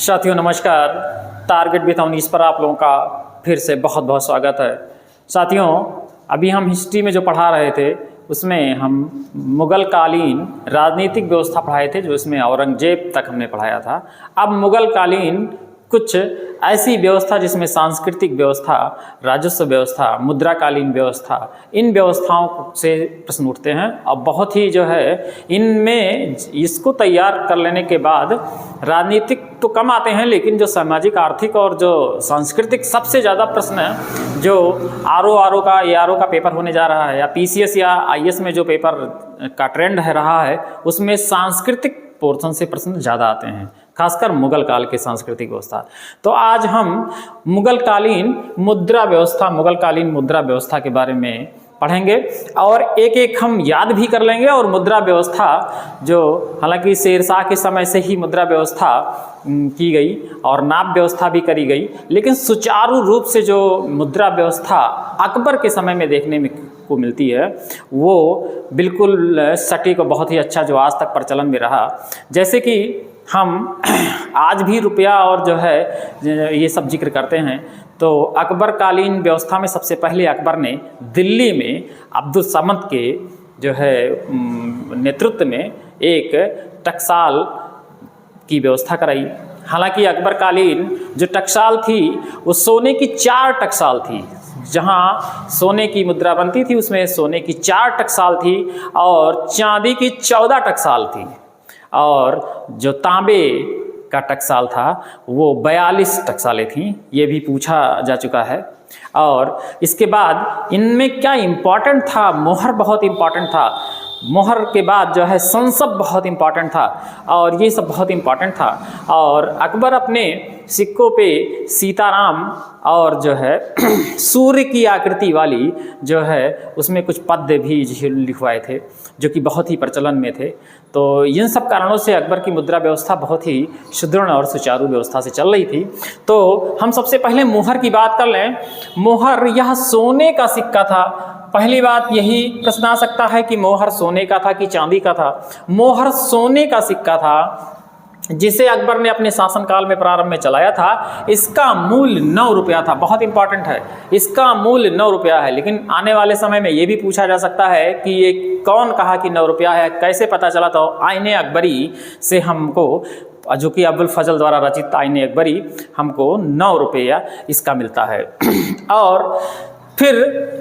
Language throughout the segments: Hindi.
साथियों नमस्कार। टारगेट विथ अवनीश पर आप लोगों का फिर से बहुत बहुत स्वागत है। साथियों अभी हम हिस्ट्री में जो पढ़ा रहे थे उसमें हम मुग़ल कालीन राजनीतिक व्यवस्था पढ़ाए थे, जो इसमें औरंगजेब तक हमने पढ़ाया था। अब मुग़ल कालीन कुछ ऐसी व्यवस्था जिसमें सांस्कृतिक व्यवस्था, राजस्व व्यवस्था, मुद्राकालीन व्यवस्था, इन व्यवस्थाओं से प्रश्न उठते हैं। अब बहुत ही जो है इनमें इसको तैयार कर लेने के बाद राजनीतिक तो कम आते हैं, लेकिन जो सामाजिक, आर्थिक और जो सांस्कृतिक सबसे ज़्यादा प्रश्न है, जो आर का ARO का पेपर होने जा रहा है या PCS या IS में जो पेपर का ट्रेंड है रहा है, उसमें सांस्कृतिक पोर्शन से प्रश्न ज़्यादा आते हैं, खासकर मुग़ल काल के सांस्कृतिक व्यवस्था। तो आज हम मुग़ल कालीन मुद्रा व्यवस्था के बारे में पढ़ेंगे और एक एक हम याद भी कर लेंगे। और मुद्रा व्यवस्था जो हालांकि शेरशाह के समय से ही मुद्रा व्यवस्था की गई और नाप व्यवस्था भी करी गई, लेकिन सुचारू रूप से जो मुद्रा व्यवस्था अकबर के समय में देखने में को मिलती है वो बिल्कुल सटीक और बहुत ही अच्छा जो आज तक प्रचलन में रहा। जैसे कि हम आज भी रुपया और जो है ये सब जिक्र करते हैं, तो अकबर कालीन व्यवस्था में सबसे पहले अकबर ने दिल्ली में अब्दुल समद के जो है नेतृत्व में एक टकसाल की व्यवस्था कराई। हालांकि अकबर कालीन जो टकसाल थी वो सोने की 4 टकसाल थी। जहां सोने की मुद्रा बनती थी उसमें सोने की 4 टकसाल थी और चांदी की 14 टकसाल थी, और जो तांबे का टकसाल था वो 42 टकसालें थीं। ये भी पूछा जा चुका है। और इसके बाद इनमें क्या इम्पॉर्टेंट था, मोहर बहुत इम्पॉर्टेंट था। मोहर के बाद जो है संसब बहुत इम्पॉर्टेंट था और ये सब बहुत इम्पॉर्टेंट था। और अकबर अपने सिक्कों पे सीताराम और जो है सूर्य की आकृति वाली जो है उसमें कुछ पद्य भी लिखवाए थे, जो कि बहुत ही प्रचलन में थे। तो इन सब कारणों से अकबर की मुद्रा व्यवस्था बहुत ही सुदृढ़ और सुचारू व्यवस्था से चल रही थी। तो हम सबसे पहले मोहर की बात कर लें। मोहर यह सोने का सिक्का था। पहली बात यही प्रश्न आ सकता है कि मोहर सोने का था कि चांदी का था। मोहर सोने का सिक्का था जिसे अकबर ने अपने शासनकाल में प्रारंभ में चलाया था। इसका मूल्य 9 रुपया था। बहुत इंपॉर्टेंट है, इसका मूल्य 9 रुपया है। लेकिन आने वाले समय में ये भी पूछा जा सकता है कि ये कौन कहा कि 9 रुपया है, कैसे पता चला? तो आईने अकबरी से हमको, जो कि अब्दुल फजल द्वारा रचित आईने अकबरी, हमको 9 रुपया इसका मिलता है। और फिर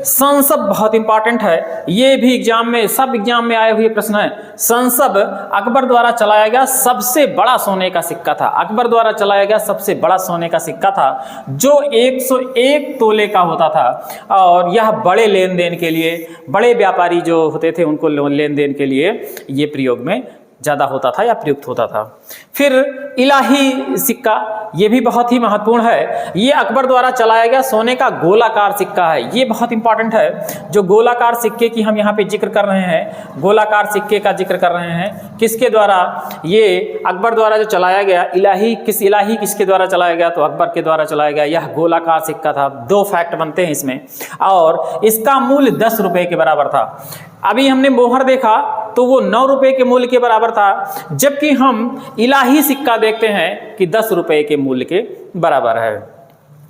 संसब बहुत इंपॉर्टेंट है। ये भी एग्जाम में, सब एग्जाम में आए हुए प्रश्न है। संसब अकबर द्वारा चलाया गया सबसे बड़ा सोने का सिक्का था। अकबर द्वारा चलाया गया सबसे बड़ा सोने का सिक्का था जो 101 तोले का होता था। और यह बड़े लेन देन के लिए, बड़े व्यापारी जो होते थे उनको लेन देन के लिए ये प्रयोग में ज़्यादा होता था या प्रयुक्त होता था। फिर इलाही सिक्का, ये भी बहुत ही महत्वपूर्ण है। ये अकबर द्वारा चलाया गया सोने का गोलाकार सिक्का है। ये बहुत इंपॉर्टेंट है। जो गोलाकार सिक्के की हम यहाँ पे जिक्र कर रहे हैं, गोलाकार सिक्के का जिक्र कर रहे हैं, किसके द्वारा? ये अकबर द्वारा जो चलाया गया इलाही किसके द्वारा चलाया गया? तो अकबर के द्वारा चलाया गया यह गोलाकार सिक्का था। 2 फैक्ट बनते हैं इसमें। और इसका मूल्य 10 रुपये के बराबर था। अभी हमने मोहर देखा तो वो 9 रुपये के मूल्य के बराबर था, जबकि हम इलाही सिक्का देखते हैं कि 10 रुपये के मूल्य के बराबर है।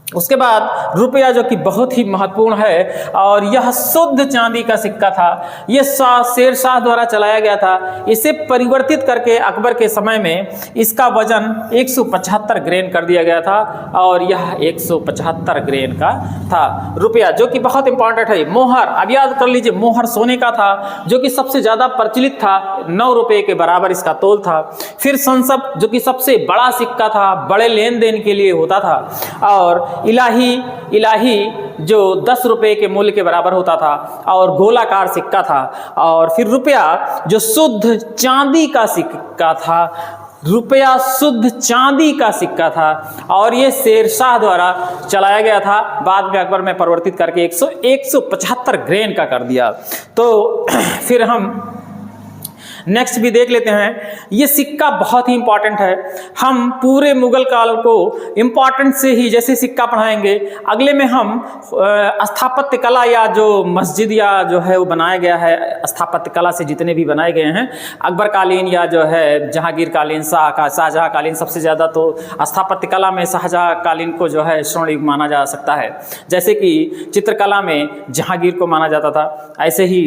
उसके बाद रुपया, जो कि बहुत ही महत्वपूर्ण है, और यह शुद्ध चांदी का सिक्का था। यह शेरशाह द्वारा चलाया गया था। इसे परिवर्तित करके अकबर के समय में इसका वजन 175 ग्रेन कर दिया गया था और यह 175 ग्रेन का था रुपया, जो कि बहुत इंपॉर्टेंट है। मोहर, अब याद कर लीजिए, मोहर सोने का था जो कि सबसे ज़्यादा प्रचलित था, 9 रुपये के बराबर इसका तोल था। फिर संसब, जो कि सबसे बड़ा सिक्का था, बड़े लेन देन के लिए होता था। और इलाही जो 10 रुपये के मूल्य के बराबर होता था और गोलाकार सिक्का था। और फिर रुपया जो शुद्ध चांदी का सिक्का था, रुपया शुद्ध चांदी का सिक्का था और ये शेरशाह द्वारा चलाया गया था। बाद में अकबर में परिवर्तित करके 175 ग्रेन का कर दिया। तो फिर हम नेक्स्ट भी देख लेते हैं। ये सिक्का बहुत ही इंपॉर्टेंट है। हम पूरे मुगल काल को इंपॉर्टेंट से ही जैसे सिक्का पढ़ाएंगे, अगले में हम स्थापत्य कला या जो मस्जिद या जो है वो बनाया गया है, स्थापत्य कला से जितने भी बनाए गए हैं, अकबर कालीन या जो है जहांगीर कालीन, शाहजहाँ कालीन, सबसे ज़्यादा तो स्थापत्य कला में शाहजहाँ कालीन को जो है स्वर्ण युग माना जा सकता है। जैसे कि चित्रकला में जहांगीर को माना जाता था, ऐसे ही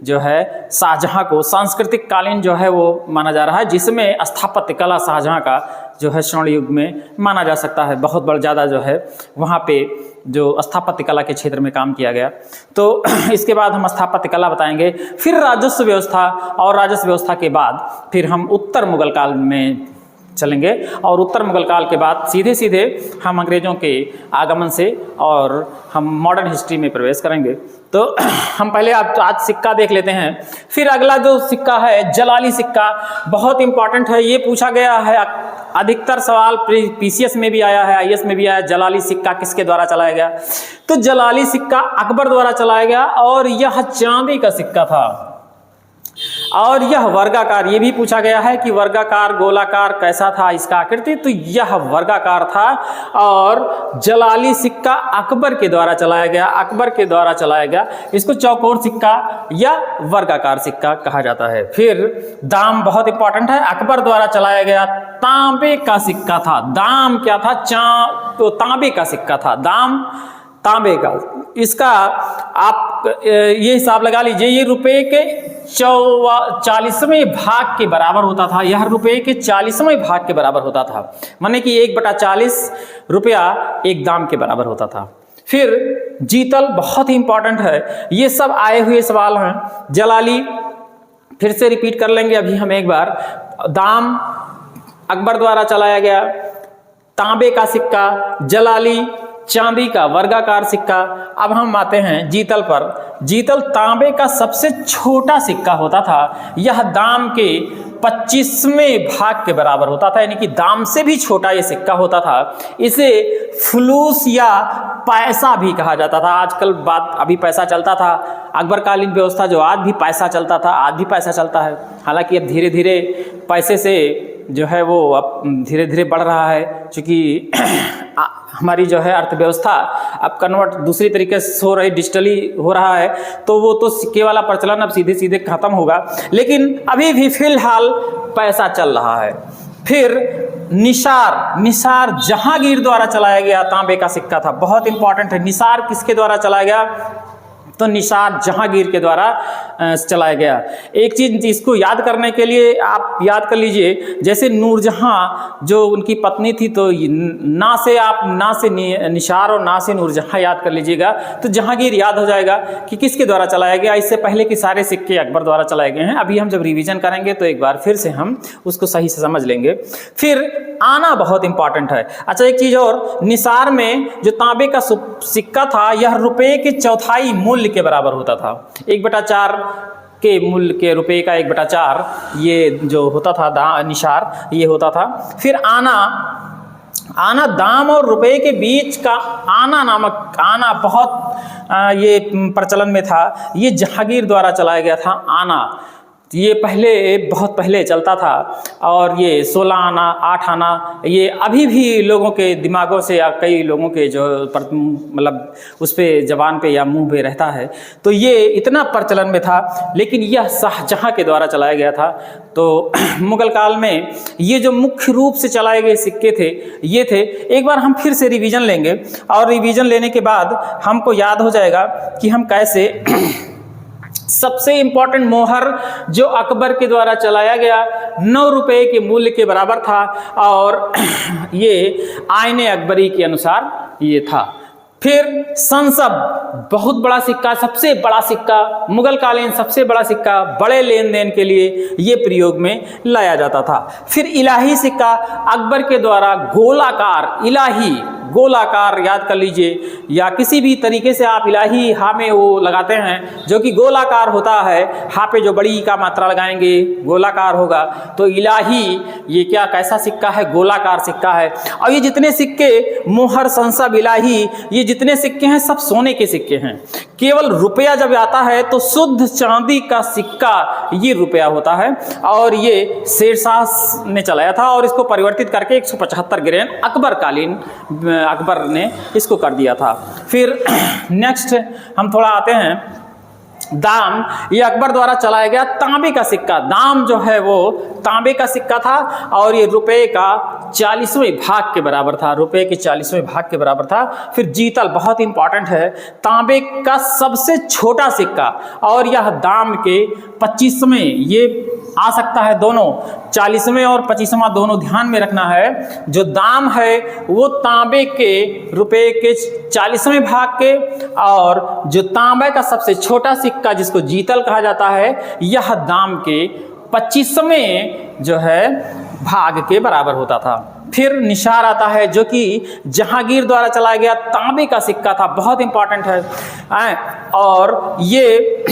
जो है शाहजहाँ को सांस्कृतिक कालीन जो है वो माना जा रहा है, जिसमें स्थापत्य कला शाहजहाँ का जो है स्वर्ण युग में माना जा सकता है। बहुत बड़ा ज़्यादा जो है वहाँ पे जो स्थापत्य कला के क्षेत्र में काम किया गया। तो इसके बाद हम स्थापत्य कला बताएंगे, फिर राजस्व व्यवस्था, और राजस्व व्यवस्था के बाद फिर हम उत्तर मुगल काल में चलेंगे, और उत्तर मुगल काल के बाद सीधे सीधे हम अंग्रेज़ों के आगमन से और हम मॉडर्न हिस्ट्री में प्रवेश करेंगे। तो हम पहले आज सिक्का देख लेते हैं। फिर अगला जो सिक्का है जलाली सिक्का, बहुत इंपॉर्टेंट है। ये पूछा गया है, अधिकतर सवाल पीसीएस में भी आया है, आईएएस में भी आया है। जलाली सिक्का किसके द्वारा चलाया गया? तो जलाली सिक्का अकबर द्वारा चलाया गया, और यह चांदी का सिक्का था, और यह वर्गाकार। ये भी पूछा गया है कि वर्गाकार गोलाकार कैसा था इसका आकृति, तो यह वर्गाकार था, और जलाली सिक्का अकबर के द्वारा चलाया गया, अकबर के द्वारा चलाया गया। इसको चौकोर सिक्का या वर्गाकार सिक्का कहा जाता है। फिर दाम बहुत इंपॉर्टेंट है, अकबर द्वारा चलाया गया तांबे का सिक्का था। दाम क्या था? तो तांबे का सिक्का था, दाम तांबे का। इसका आप ये हिसाब लगा लीजिए, ये रुपए के 40वें भाग के बराबर होता था। यह रुपए के 40वें भाग के बराबर होता था, माने कि 1/40 रुपया एक दाम के बराबर होता था। फिर जीतल बहुत ही इंपॉर्टेंट है। ये सब आए हुए सवाल हैं। जलाली फिर से रिपीट कर लेंगे अभी हम एक बार। दाम अकबर द्वारा चलाया गया, तांबे का सिक्का, जलाली चांदी का वर्गाकार सिक्का। अब हम आते हैं जीतल पर। जीतल तांबे का सबसे छोटा सिक्का होता था। यह दाम के 25वें भाग के बराबर होता था, यानी कि दाम से भी छोटा ये सिक्का होता था। इसे फुलूस या पैसा भी कहा जाता था। आजकल बात अभी पैसा चलता था, अकबरकालीन व्यवस्था जो आज भी पैसा चलता था, आज भी पैसा चलता है। हालांकि अब धीरे धीरे पैसे से जो है वो अब धीरे धीरे बढ़ रहा है, क्योंकि हमारी जो है अर्थव्यवस्था अब कन्वर्ट दूसरी तरीके से हो रही, डिजिटली हो रहा है, तो वो तो सिक्के वाला प्रचलन अब सीधे सीधे खत्म होगा, लेकिन अभी भी फिलहाल पैसा चल रहा है। फिर निसार जहांगीर द्वारा चलाया गया तांबे का सिक्का था, बहुत इंपॉर्टेंट है। निसार किसके द्वारा चलाया गया? तो निसार जहांगीर के द्वारा चलाया गया। एक चीज इसको याद करने के लिए आप याद कर लीजिए, जैसे नूरजहां जो उनकी पत्नी थी, तो ना से निसार और ना से नूरजहां याद कर लीजिएगा, तो जहांगीर याद हो जाएगा कि किसके द्वारा चलाया गया। इससे पहले के सारे सिक्के अकबर द्वारा चलाए गए हैं। अभी हम जब रिवीजन करेंगे तो एक बार फिर से हम उसको सही से समझ लेंगे। फिर आना बहुत इंपॉर्टेंट है। अच्छा, एक चीज और, निसार में जो तांबे का सिक्का था, यह रुपये के चौथाई मूल्य के बराबर होता था। 1/4 के मूल्य के रुपए का 1/4 ये जो होता था निसार, ये होता था। फिर आना दाम और रुपए के बीच का आना नामक आना बहुत ये प्रचलन में था। ये जहांगीर द्वारा चलाया गया था आना। ये बहुत पहले चलता था, और ये 16 आना 8 आना ये अभी भी लोगों के दिमागों से या कई लोगों के जो मतलब उस पर जबान पे या मुंह पे रहता है, तो ये इतना प्रचलन में था। लेकिन यह शाहजहाँ के द्वारा चलाया गया था। तो मुगल काल में ये जो मुख्य रूप से चलाए गए सिक्के थे ये थे। एक बार हम फिर से रिवीजन लेंगे, और रिवीजन लेने के बाद हमको याद हो जाएगा कि हम कैसे सबसे इंपॉर्टेंट मोहर जो अकबर के द्वारा चलाया गया 9 रुपए के मूल्य के बराबर था, और ये आईने अकबरी के अनुसार ये था। फिर संसब बहुत बड़ा सिक्का, सबसे बड़ा सिक्का, मुगल कालीन सबसे बड़ा सिक्का, बड़े लेन देन के लिए ये प्रयोग में लाया जाता था। फिर इलाही सिक्का अकबर के द्वारा गोलाकार, इलाही गोलाकार याद कर लीजिए, या किसी भी तरीके से आप इलाही हा में वो लगाते हैं जो कि गोलाकार होता है। हा पे जो बड़ी का मात्रा लगाएंगे गोलाकार होगा, तो इलाही ये क्या कैसा सिक्का है? गोलाकार सिक्का है। और ये जितने सिक्के मोहर संसब इलाही ये जितने सिक्के हैं सब सोने के सिक्के हैं। केवल रुपया जब आता है तो शुद्ध चांदी का सिक्का ये रुपया होता है, और ये शेरशाह ने चलाया था और इसको परिवर्तित करके 175 ग्रेन अकबर ने इसको कर दिया था। फिर नेक्स्ट हम थोड़ा आते हैं दाम। ये अकबर द्वारा चलाया गया तांबे का सिक्का। दाम जो है वो तांबे का सिक्का था और ये रुपए का 40वें भाग के बराबर था, रुपए के 40वें भाग के बराबर था। फिर जीतल बहुत इंपॉर्टेंट है, तांबे का सबसे छोटा सिक्का, और यह दाम के 25वें ये आ सकता है, दोनों 40वें और 25वां दोनों ध्यान में रखना है। जो दाम है वो तांबे के रुपए के 40वें भाग के, और जो तांबे का सबसे छोटा सिक्का जिसको जीतल कहा जाता है यह दाम के 25वें जो है भाग के बराबर होता था। फिर निशार आता है जो कि जहांगीर द्वारा चलाया गया तांबे का सिक्का था, बहुत इंपॉर्टेंट है, और ये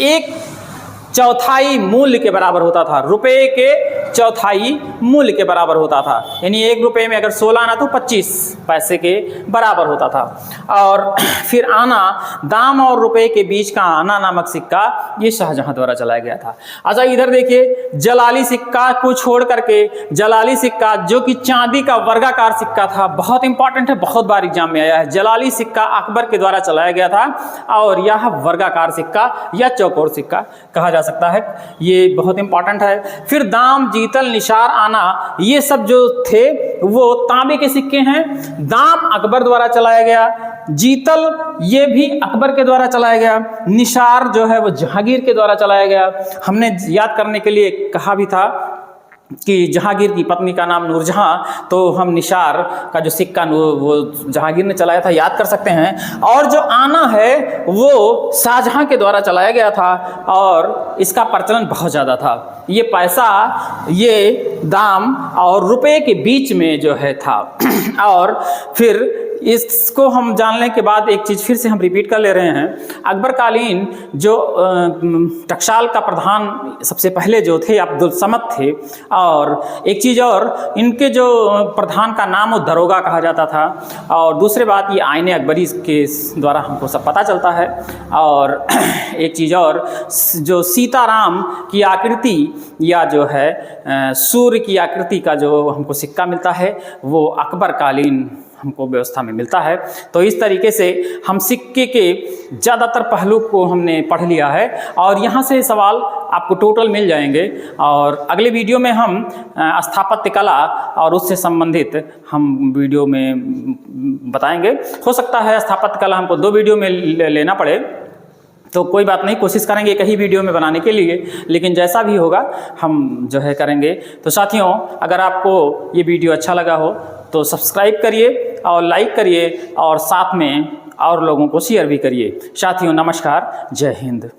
1/4 मूल्य के बराबर होता था, रुपए के 1/4 मूल्य के बराबर होता था। यानी 1 रुपये में अगर 16 आना तो 25 पैसे के बराबर होता था। और फिर आना, दाम और रुपए के बीच का आना नामक सिक्का ये शाहजहां द्वारा चलाया गया था। अच्छा इधर देखिए, जलाली सिक्का को छोड़ करके जलाली सिक्का जो कि चांदी का वर्गाकार सिक्का था, बहुत इंपॉर्टेंट है, बहुत बार एग्जाम में आया है। जलाली सिक्का अकबर के द्वारा चलाया गया था और यह वर्गाकार सिक्का या चौकोर सिक्का कहा जा सकता है, ये बहुत इंपॉर्टेंट है। फिर दाम, जीतल, निशार, आना ये सब जो थे वो तांबे के सिक्के हैं। दाम अकबर द्वारा चलाया गया, जीतल ये भी अकबर के द्वारा चलाया गया, निशार जो है वो जहांगीर के द्वारा चलाया गया। हमने याद करने के लिए कहा भी था कि जहांगीर की पत्नी का नाम नूरजहां, तो हम निशार का जो सिक्का वो जहांगीर ने चलाया था याद कर सकते हैं। और जो आना है वो शाहजहां के द्वारा चलाया गया था और इसका प्रचलन बहुत ज़्यादा था। ये पैसा ये दाम और रुपए के बीच में जो है था। और फिर इसको हम जानने के बाद एक चीज़ फिर से हम रिपीट कर ले रहे हैं। अकबर कालीन जो टकसाल का प्रधान सबसे पहले जो थे अब्दुल समद थे, और एक चीज़ और, इनके जो प्रधान का नाम वो दरोगा कहा जाता था। और दूसरी बात, ये आईने अकबरी के द्वारा हमको सब पता चलता है। और एक चीज़ और, जो सीताराम की आकृति या जो है सूर्य की आकृति का जो हमको सिक्का मिलता है वो अकबर कालीन हमको व्यवस्था में मिलता है। तो इस तरीके से हम सिक्के के ज़्यादातर पहलू को हमने पढ़ लिया है और यहाँ से सवाल आपको टोटल मिल जाएंगे। और अगले वीडियो में हम स्थापत्य कला और उससे संबंधित हम वीडियो में बताएंगे। हो सकता है स्थापत्य कला हमको 2 वीडियो में लेना पड़े, तो कोई बात नहीं, कोशिश करेंगे एक ही वीडियो में बनाने के लिए, लेकिन जैसा भी होगा हम जो है करेंगे। तो साथियों, अगर आपको ये वीडियो अच्छा लगा हो तो सब्सक्राइब करिए और लाइक करिए और साथ में और लोगों को शेयर भी करिए। साथियों नमस्कार, जय हिंद।